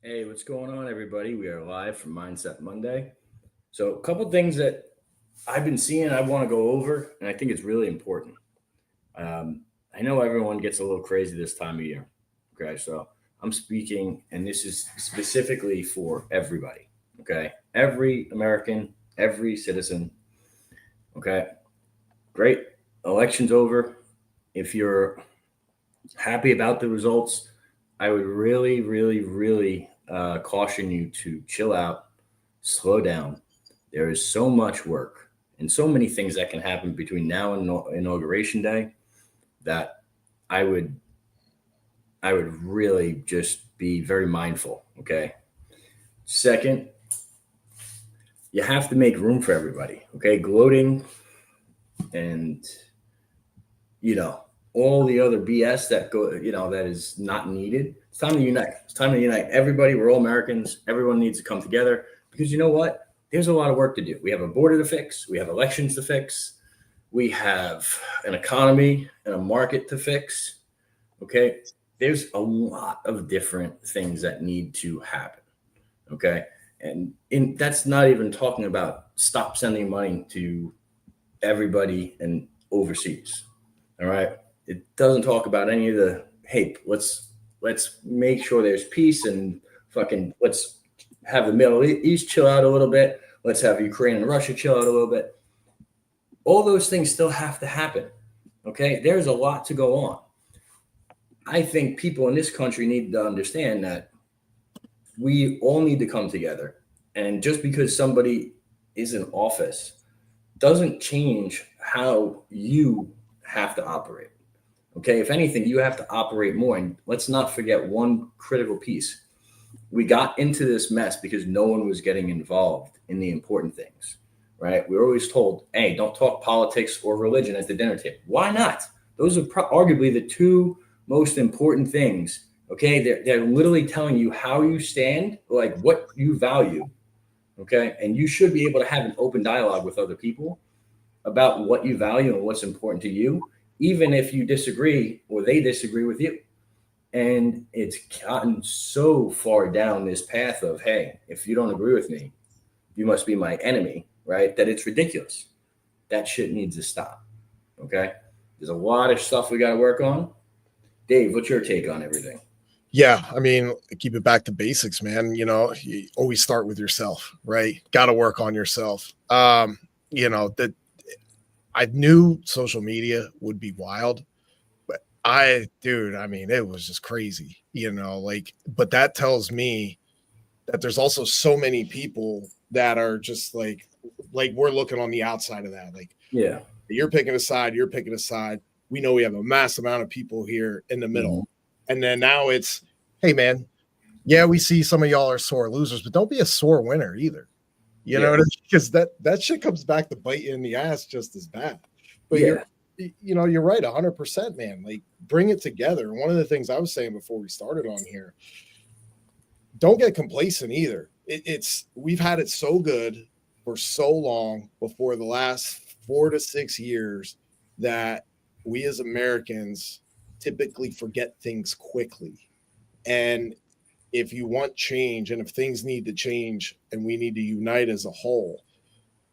Hey, what's going on, everybody? We are live from Mindset Monday. So, a couple things that I've been seeing I want to go over, and I think it's really important. Um, I know everyone gets a little crazy this time of year. Okay, so I'm speaking, and this is specifically for everybody. Okay, every American, every citizen. Okay, great. Election's over. If you're happy about the results, I would really, really, really caution you to chill out, slow down. There is so much work and so many things that can happen between now and inauguration day that I would I would really just be very mindful. Okay. Second, you have to make room for everybody. Okay, gloating and you know all the other BS that that is not needed. It's time to unite. It's time to unite everybody. We're all Americans. Everyone needs to come together because you know what? There's a lot of work to do. We have a border to fix. We have elections to fix. We have an economy and a market to fix. Okay, there's a lot of different things that need to happen. Okay, and that's not even talking about stop sending money to everybody and overseas. All right. It doesn't talk about any of the hey, let's make sure there's peace and fucking let's have the Middle East chill out a little bit. Let's have Ukraine and Russia chill out a little bit. All those things still have to happen. Okay. There's a lot to go on. I think people in this country need to understand that we all need to come together. And just because somebody is in office doesn't change how you have to operate. Okay. If anything, you have to operate more. And let's not forget one critical piece. We got into this mess because no one was getting involved in the important things, right? We were always told, hey, don't talk politics or religion at the dinner table. Why not? Those are arguably the two most important things. Okay. They're literally telling you how you stand, like what you value. Okay. And you should be able to have an open dialogue with other people about what you value and what's important to you, even if you disagree or they disagree with you. And it's gotten so far down this path of, hey, if you don't agree with me, you must be my enemy, right? That it's ridiculous. That shit needs to stop. Okay. There's a lot of stuff we got to work on. Dave, what's your take on everything? Yeah, I mean, keep it back to basics, man. You always start with yourself, right? Got to work on yourself. That I knew social media would be wild, but I mean, it was just crazy, but that tells me that there's also so many people that are just like we're looking on the outside of that. Like, Yeah. you're picking a side, you're picking a side. We know we have a mass amount of people here in the middle. Mm-hmm. And then now it's, hey, man, yeah, we see some of y'all are sore losers, but don't be a sore winner either. Because that shit comes back to bite you in the ass just as bad. But Yeah. you're right, 100%, man. Like, bring it together. One of the things I was saying before we started on here, don't get complacent either. We've had it so good for so long before the last 4 to 6 years that we as Americans typically forget things quickly. And if you want change and if things need to change and we need to unite as a whole,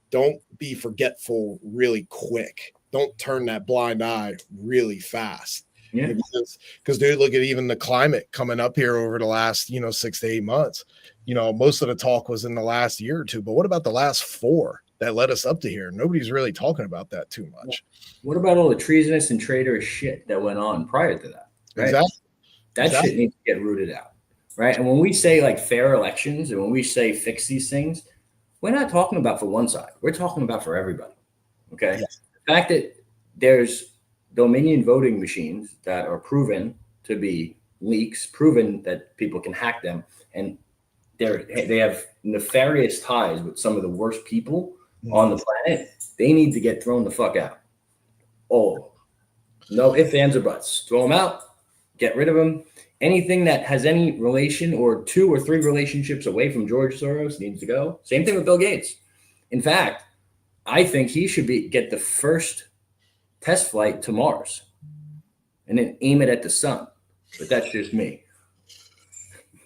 don't be forgetful really quick. Don't turn that blind eye really fast. Yeah. Because dude, look at even the climate coming up here over the last 6 to 8 months. Most of the talk was in the last year or two, but what about the last 4 that led us up to here? Nobody's really talking about that too much. What about all the treasonous and traitorous shit that went on prior to that? Right? Exactly. That shit needs to get rooted out. Right. And when we say like fair elections and when we say fix these things, we're not talking about for one side. We're talking about for everybody. Okay. Yes. The fact that there's Dominion voting machines that are proven to be leaks, proven that people can hack them, and they have nefarious ties with some of the worst people on the planet. They need to get thrown the fuck out. Oh, no ifs, ands, or buts. Throw them out. Get rid of them. Anything that has any relation or 2 or 3 relationships away from George Soros needs to go. Same thing with Bill Gates. In fact, I think he should get the first test flight to Mars and then aim it at the sun. But that's just me.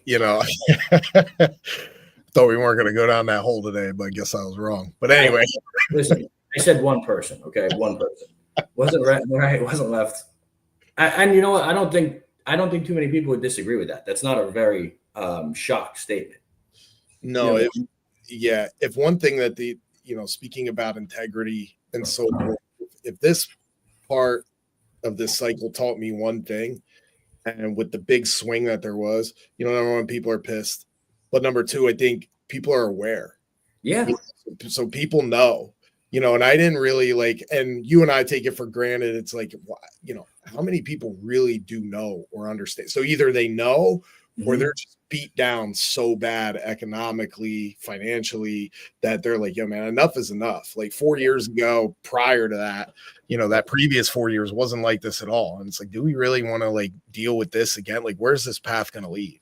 you know, thought we weren't going to go down that hole today, but I guess I was wrong. But anyway, listen, I said one person. Okay, one person wasn't right. Wasn't left. And you know what? I don't think too many people would disagree with that. That's not a very shocked statement. no, if one thing that speaking about integrity and so forth, if this part of this cycle taught me one thing, and with the big swing that there was, number one, people are pissed, but number two, I think people are aware. Yeah. So people know, and I didn't really and you and I take it for granted. It's like, how many people really do know or understand? So either they know or they're just beat down so bad economically, financially, that they're like, yo, man, enough is enough. Like 4 years ago, prior to that, that previous 4 years wasn't like this at all. And it's like, do we really want to deal with this again? Like, where's this path going to lead?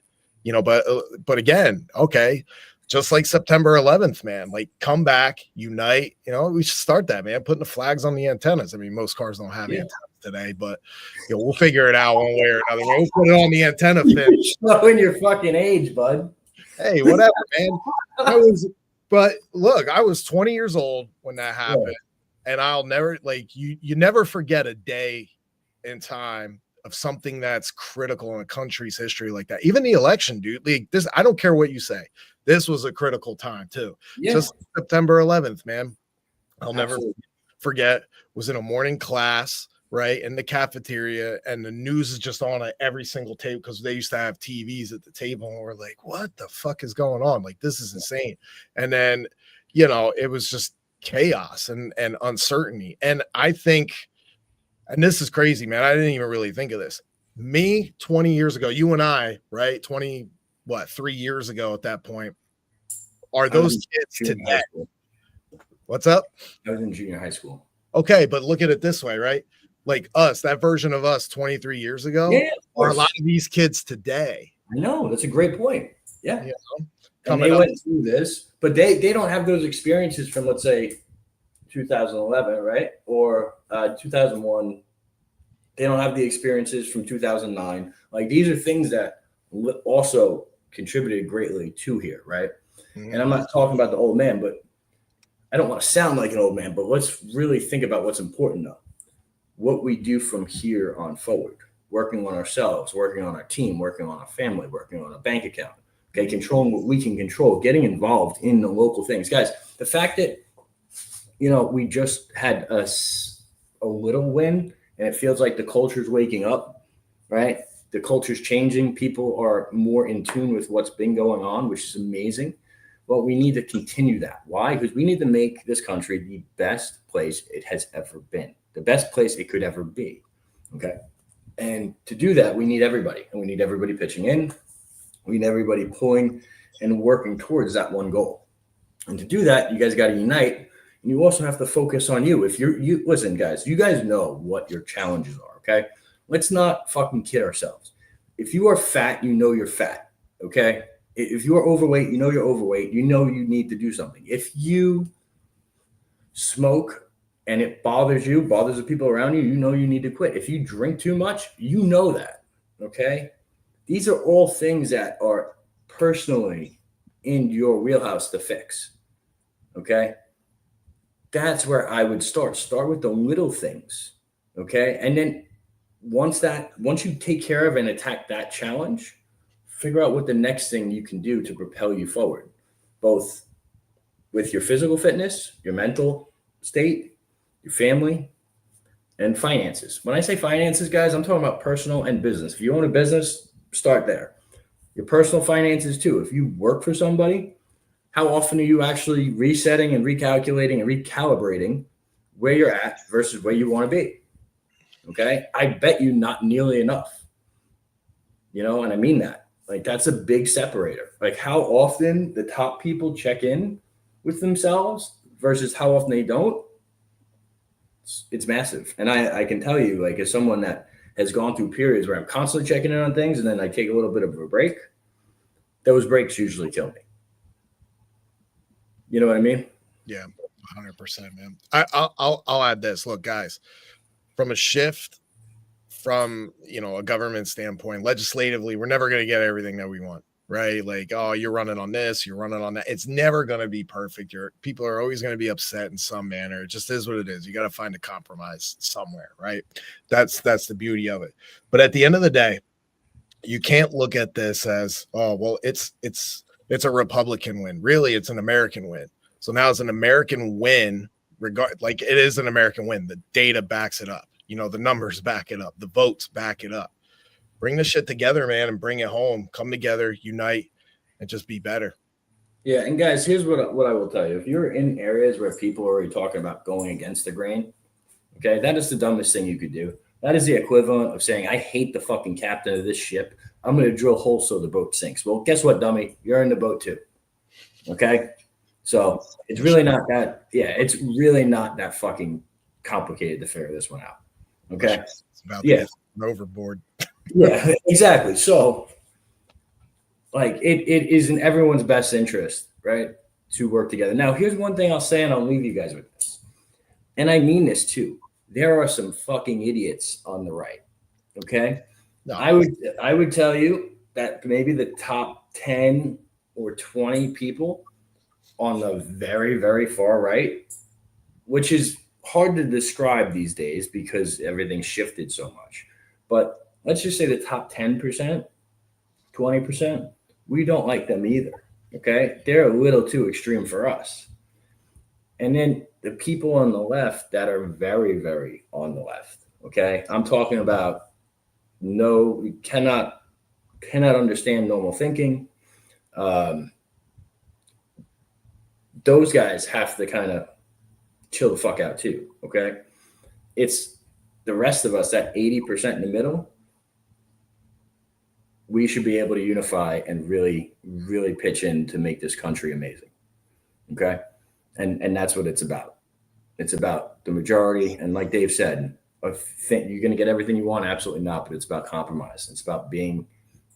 But again, okay, just like September 11th, man, come back, unite. We should start that, man, putting the flags on the antennas. I mean, most cars don't have antennas today, but we'll figure it out one way or another. We'll put it on the antenna fin. Showing your fucking age, bud. Hey, whatever, man. But look, I was 20 years old when that happened, and I'll never you never forget a day in time of something that's critical in a country's history like that. Even the election, dude. This, I don't care what you say. This was a critical time too. Yeah. Just September 11th, man. I'll never forget. Was in a morning class, right, in the cafeteria, and the news is just on at every single table because they used to have TVs at the table, and we're like, what the fuck is going on? This is insane. And then, it was just chaos and uncertainty. And I think, and this is crazy, man, I didn't even really think of this. Me 20 years ago, you and I, right, 3 years ago at that point, are those kids today? What's up? I was in junior high school. Okay, but look at it this way, right? Like us, that version of us 23 years ago, are a lot of these kids today. I know, that's a great point. Yeah. And they went through this, but they don't have those experiences from, let's say, 2011, right? Or 2001. They don't have the experiences from 2009. These are things that also contributed greatly to here, right? Mm-hmm. And I'm not talking about the old man, but I don't want to sound like an old man, but let's really think about what's important though. What we do from here on forward, working on ourselves, working on our team, working on our family, working on a bank account, okay, controlling what we can control, getting involved in the local things. Guys, the fact that, we just had a little win and it feels like the culture's waking up, right? The culture's changing. People are more in tune with what's been going on, which is amazing. But we need to continue that. Why? Because we need to make this country the best place it has ever been, the best place it could ever be. Okay. And to do that, we need everybody, and we need everybody pitching in. We need everybody pulling and working towards that one goal. And to do that, you guys got to unite. And you also have to focus on you. If you listen, guys, you guys know what your challenges are. Okay. Let's not fucking kid ourselves. If you are fat, you know you're fat. Okay. If you are overweight, you know you're overweight. You know you need to do something. If you smoke and it bothers the people around you, you know you need to quit. If you drink too much, you know that. Okay. These are all things that are personally in your wheelhouse to fix. Okay. That's where I would start. Start with the little things. Okay. And then once you take care of and attack that challenge, figure out what the next thing you can do to propel you forward, both with your physical fitness, your mental state, your family, and finances. When I say finances, guys, I'm talking about personal and business. If you own a business, start there. Your personal finances too. If you work for somebody, how often are you actually resetting and recalculating and recalibrating where you're at versus where you want to be? Okay. I bet you not nearly enough, and I mean that. That's a big separator. How often the top people check in with themselves versus how often they don't. It's massive. And I can tell you, as someone that has gone through periods where I'm constantly checking in on things and then I take a little bit of a break, those breaks usually kill me. You know what I mean? Yeah, 100%, man. I'll add this. Look, guys, from a shift from, a government standpoint, legislatively, we're never going to get everything that we want. right? Like, oh, you're running on this, you're running on that. It's never going to be perfect. People are always going to be upset in some manner. It just is what it is. You got to find a compromise somewhere, right? That's the beauty of it. But at the end of the day, you can't look at this as, oh, well, it's a Republican win. Really, it's an American win. So now it's an American win, like it is an American win. The data backs it up. The numbers back it up. The votes back it up. Bring the shit together, man, and bring it home. Come together, unite, and just be better. Yeah, and guys, here's what I will tell you. If you're in areas where people are already talking about going against the grain, okay, that is the dumbest thing you could do. That is the equivalent of saying, I hate the fucking captain of this ship. I'm going to drill holes so the boat sinks. Well, guess what, dummy? You're in the boat too. Okay? So it's really not that, it's really not that fucking complicated to figure this one out. Okay? It's about overboard. Yeah, exactly. So, like, it is in everyone's best interest, right, to work together. Now, here's one thing I'll say, and I'll leave you guys with this. And I mean this too. There are some fucking idiots on the right. Okay. No. I would tell you that maybe the top 10 or 20 people on the very, very far right, which is hard to describe these days because everything's shifted so much. But let's just say the top 10%, 20%, we don't like them either. Okay. They're a little too extreme for us. And then the people on the left that are very, very on the left. Okay. I'm talking about we cannot understand normal thinking. Those guys have to kind of chill the fuck out too. Okay. It's the rest of us, that 80% in the middle. We should be able to unify and really, really pitch in to make this country amazing. Okay. And that's what it's about. It's about the majority. And like Dave said, you're going to get everything you want. Absolutely not. But it's about compromise. It's about being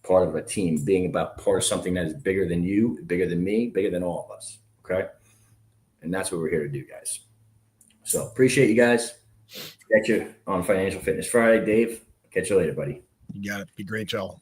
part of a team, being about part of something that is bigger than you, bigger than me, bigger than all of us. Okay. And that's what we're here to do, guys. So appreciate you guys. Catch you on Financial Fitness Friday. Dave, catch you later, buddy. You got it. Be great, y'all.